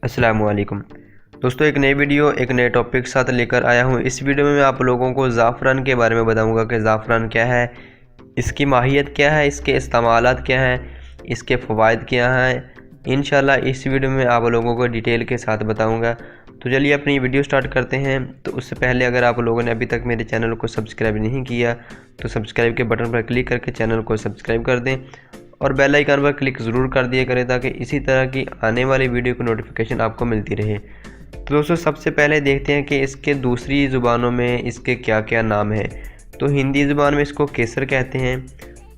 السلام علیکم دوستو، ایک نئی ویڈیو ایک نئے ٹاپک کے ساتھ لے کر آیا ہوں۔ اس ویڈیو میں آپ لوگوں کو زعفران کے بارے میں بتاؤں گا کہ زعفران کیا ہے، اس کی ماہیت کیا ہے، اس کے استعمالات کیا ہیں، اس کے فوائد کیا ہیں۔ انشاءاللہ اس ویڈیو میں آپ لوگوں کو ڈیٹیل کے ساتھ بتاؤں گا۔ تو چلیے اپنی ویڈیو سٹارٹ کرتے ہیں۔ تو اس سے پہلے اگر آپ لوگوں نے ابھی تک میرے چینل کو سبسکرائب نہیں کیا تو سبسکرائب کے بٹن پر کلک کر کے چینل کو سبسکرائب کر دیں اور بیل آئیکن پر کلک ضرور کر دیا کریں تاکہ اسی طرح کی آنے والی ویڈیو کی نوٹیفیکیشن آپ کو ملتی رہے۔ تو دوستو سب سے پہلے دیکھتے ہیں کہ اس کے دوسری زبانوں میں اس کے کیا کیا نام ہیں۔ تو ہندی زبان میں اس کو کیسر کہتے ہیں،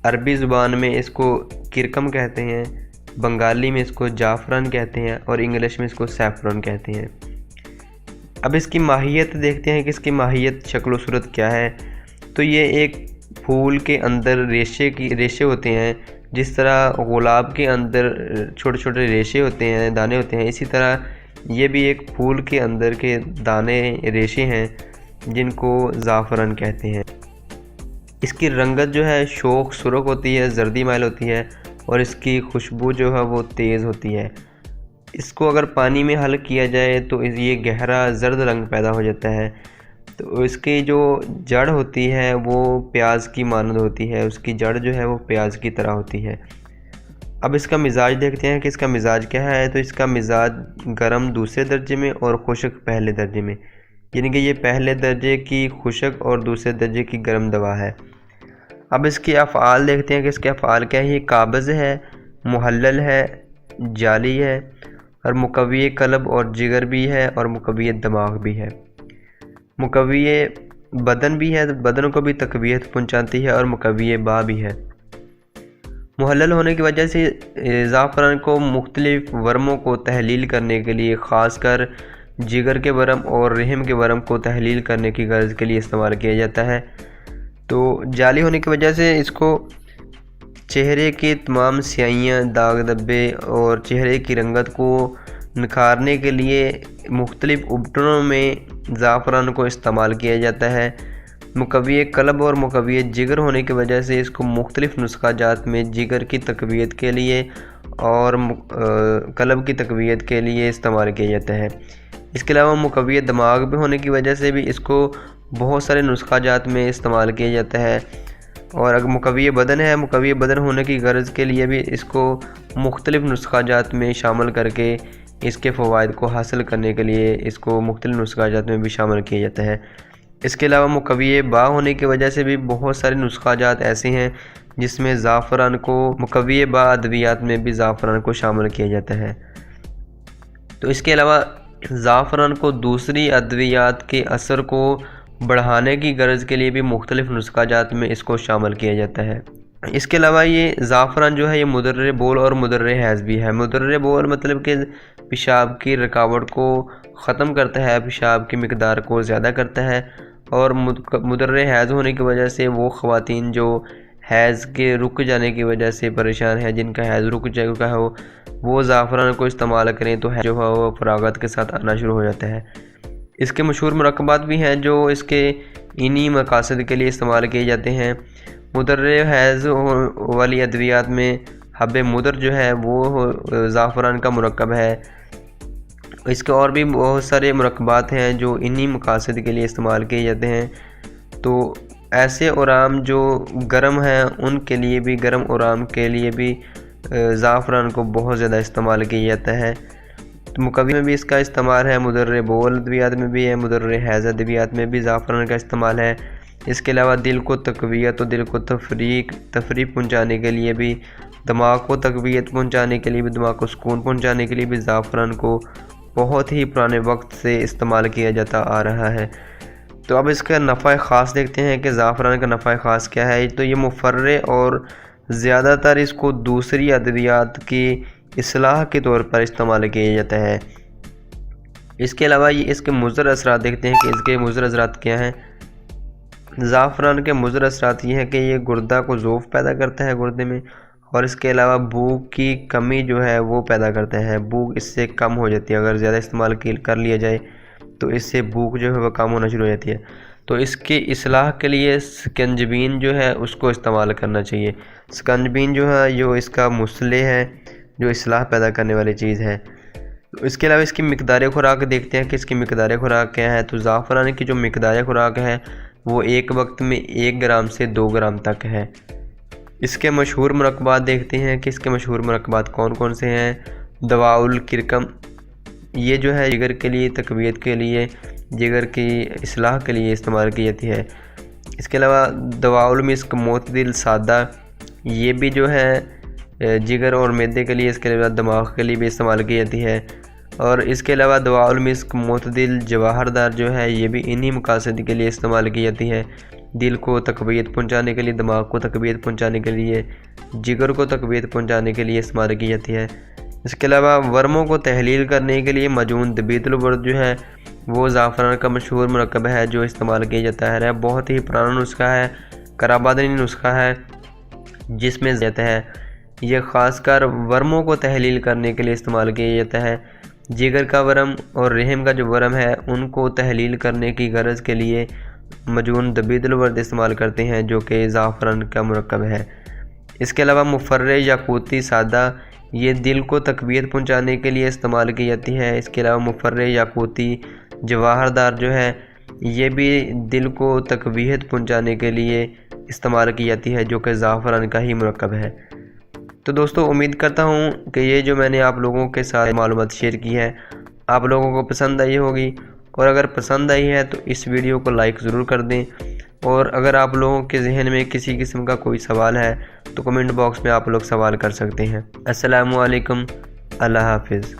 عربی زبان میں اس کو کرکم کہتے ہیں، بنگالی میں اس کو جعفران کہتے ہیں اور انگلش میں اس کو سیفرون کہتے ہیں۔ اب اس کی ماہیت دیکھتے ہیں کہ اس کی ماہیت شکل و صورت کیا ہے۔ تو یہ ایک پھول کے اندر ریشے ہوتے ہیں، جس طرح گلاب کے اندر چھوٹے چھوٹے ریشے ہوتے ہیں، دانے ہوتے ہیں، اسی طرح یہ بھی ایک پھول کے اندر کے دانے ریشے ہیں جن کو زعفران کہتے ہیں۔ اس کی رنگت جو ہے شوخ سرخ ہوتی ہے، زردی مائل ہوتی ہے اور اس کی خوشبو جو ہے وہ تیز ہوتی ہے۔ اس کو اگر پانی میں حل کیا جائے تو یہ گہرا زرد رنگ پیدا ہو جاتا ہے۔ تو اس کی جو جڑ ہوتی ہے وہ پیاز کی مانند ہوتی ہے، اس کی جڑ جو ہے وہ پیاز کی طرح ہوتی ہے۔ اب اس کا مزاج دیکھتے ہیں کہ اس کا مزاج کیا ہے۔ تو اس کا مزاج گرم دوسرے درجے میں اور خشک پہلے درجے میں، یعنی کہ یہ پہلے درجے کی خشک اور دوسرے درجے کی گرم دوا ہے۔ اب اس کے افعال دیکھتے ہیں کہ اس کے افعال کیا ہے۔ یہ قابض ہے، محلل ہے، جالی ہے اور مقوی قلب اور جگر بھی ہے اور مقوی دماغ بھی ہے۔ مقوی بدن بھی ہے، بدن کو بھی تقویت پہنچاتی ہے اور مقوی با بھی ہے۔ محلل ہونے کی وجہ سے زعفران کو مختلف ورموں کو تحلیل کرنے کے لیے، خاص کر جگر کے ورم اور رحم کے ورم کو تحلیل کرنے کی غرض کے لیے استعمال کیا جاتا ہے۔ تو جالی ہونے کی وجہ سے اس کو چہرے کے تمام سیاہیاں، داغ دھبے اور چہرے کی رنگت کو نکھارنے کے لیے مختلف ابٹنوں میں زعفران کو استعمال کیا جاتا ہے۔ مقوی قلب اور مقوی جگر ہونے کی وجہ سے اس کو مختلف نسخہ جات میں جگر کی تقویت کے لیے اور قلب کی تقویت کے لیے استعمال کیا جاتا ہے۔ اس کے علاوہ مقوی دماغ بھی ہونے کی وجہ سے بھی اس کو بہت سارے نسخہ جات میں استعمال کیا جاتا ہے۔ اور اگر مقوی بدن ہے، مقوی بدن ہونے کی غرض کے لیے بھی اس کو مختلف نسخہ جات میں شامل کر کے اس کے فوائد کو حاصل کرنے کے لیے اس کو مختلف نسخہ جات میں بھی شامل کیا جاتا ہے۔ اس کے علاوہ مقوی با ہونے کی وجہ سے بھی بہت سارے نسخہ جات ایسے ہیں جس میں زعفران کو مقوی با ادویات میں بھی زعفران کو شامل کیا جاتا ہے۔ تو اس کے علاوہ زعفران کو دوسری ادویات کے اثر کو بڑھانے کی غرض کے لیے بھی مختلف نسخہ جات میں اس کو شامل کیا جاتا ہے۔ اس کے علاوہ یہ زعفران جو ہے یہ مدر بول اور مدر حیض بھی ہے۔ مدر بول مطلب کہ پیشاب کی رکاوٹ کو ختم کرتا ہے، پیشاب کی مقدار کو زیادہ کرتا ہے، اور مدر حیض ہونے کی وجہ سے وہ خواتین جو حیض کے رک جانے کی وجہ سے پریشان ہے، جن کا حیض رک چکا ہو، وہ زعفران کو استعمال کریں تو جو ہے وہ فراغت کے ساتھ آنا شروع ہو جاتا ہے۔ اس کے مشہور مرکبات بھی ہیں جو اس کے انہی مقاصد کے لیے استعمال کیے جاتے ہیں۔ مدر حیض والی ادویات میں حب مدر جو ہے وہ زعفران کا مرکب ہے۔ اس کے اور بھی بہت سارے مرکبات ہیں جو انہی مقاصد کے لیے استعمال کیے جاتے ہیں۔ تو ایسے اورام جو گرم ہیں ان کے لیے بھی، گرم اورام کے لیے بھی زعفران کو بہت زیادہ استعمال کیا جاتا ہے۔ مقوی میں بھی اس کا استعمال ہے، مدر بول ادویات میں بھی ہے، مدر حیض ادویات میں بھی زعفران کا استعمال ہے۔ اس کے علاوہ دل کو تقویت اور دل کو تفریح پہنچانے کے لیے بھی، دماغ کو تقویت پہنچانے کے لیے بھی، دماغ کو سکون پہنچانے کے لیے بھی زعفران کو بہت ہی پرانے وقت سے استعمال کیا جاتا آ رہا ہے۔ تو اب اس کا نفع خاص دیکھتے ہیں کہ زعفران کا نفع خاص کیا ہے۔ تو یہ مفرح اور زیادہ تر اس کو دوسری ادویات کی اصلاح کے طور پر استعمال کیا جاتا ہے۔ اس کے علاوہ یہ اس کے مضر اثرات دیکھتے ہیں کہ اس کے مضر اثرات کیا ہیں۔ زعفران کے مضر اثرات یہ ہیں کہ یہ گردہ کو ضعف پیدا کرتا ہے گردے میں، اور اس کے علاوہ بھوک کی کمی جو ہے وہ پیدا کرتا ہے۔ بھوک اس سے کم ہو جاتی ہے، اگر زیادہ استعمال کر لیا جائے تو اس سے بھوک جو ہے وہ کم ہونا شروع ہو جاتی ہے۔ تو اس کی اصلاح کے لیے سکنجبین جو ہے اس کو استعمال کرنا چاہیے۔ سکنجبین جو ہے جو اس کا مصلح ہے، جو اصلاح پیدا کرنے والی چیز ہے۔ اس کے علاوہ اس کی مقدار خوراک دیکھتے ہیں کہ اس کی مقدار خوراک کیا ہے۔ تو زعفران کی جو مقدار خوراک ہے وہ ایک وقت میں 1 گرام سے 2 گرام تک ہے۔ اس کے مشہور مرکبات دیکھتے ہیں کہ اس کے مشہور مرکبات کون کون سے ہیں۔ دواء الکرکم، یہ جو ہے جگر کے لیے، تقویت کے لیے، جگر کی اصلاح کے لیے استعمال کی جاتی ہے۔ اس کے علاوہ دواء المسک معتدل سادہ، یہ بھی جو ہے جگر اور معدے کے لیے، اس کے علاوہ دماغ کے لیے بھی استعمال کی جاتی ہے۔ اور اس کے علاوہ دواء المسک معتدل جواہر دار جو ہے یہ بھی انہی مقاصد کے لیے استعمال کی جاتی ہے۔ دل کو تقویت پہنچانے کے لیے، دماغ کو تقویت پہنچانے کے لیے، جگر کو تقویت پہنچانے کے لیے استعمال کی جاتی ہے۔ اس کے علاوہ ورموں کو تحلیل کرنے کے لیے مجون دبیت الورد جو ہے وہ زعفران کا مشہور مرکب ہے جو استعمال کیا جاتا ہے۔ بہت ہی پرانا نسخہ ہے، کرابادنی نسخہ ہے جس میں زیادہ ہے۔ یہ خاص کر ورموں کو تحلیل کرنے کے لیے استعمال کیا جاتا ہے۔ جگر کا ورم اور رحم کا جو ورم ہے ان کو تحلیل کرنے کی غرض کے لیے مجون دبیت الورد استعمال کرتے ہیں جو کہ زعفران کا مرکب ہے۔ اس کے علاوہ مفرح یاقوتی سادہ، یہ دل کو تقویت پہنچانے کے لیے استعمال کی جاتی ہے۔ اس کے علاوہ مفرح یاقوتی جواہر دار جو ہے یہ بھی دل کو تقویت پہنچانے کے لیے استعمال کی جاتی ہے جو کہ زعفران کا ہی مرکب ہے۔ تو دوستو امید کرتا ہوں کہ یہ جو میں نے آپ لوگوں کے ساتھ معلومات شیئر کی ہے آپ لوگوں کو پسند آئی ہوگی، اور اگر پسند آئی ہے تو اس ویڈیو کو لائک ضرور کر دیں، اور اگر آپ لوگوں کے ذہن میں کسی قسم کا کوئی سوال ہے تو کمنٹ باکس میں آپ لوگ سوال کر سکتے ہیں۔ السلام علیکم، اللہ حافظ۔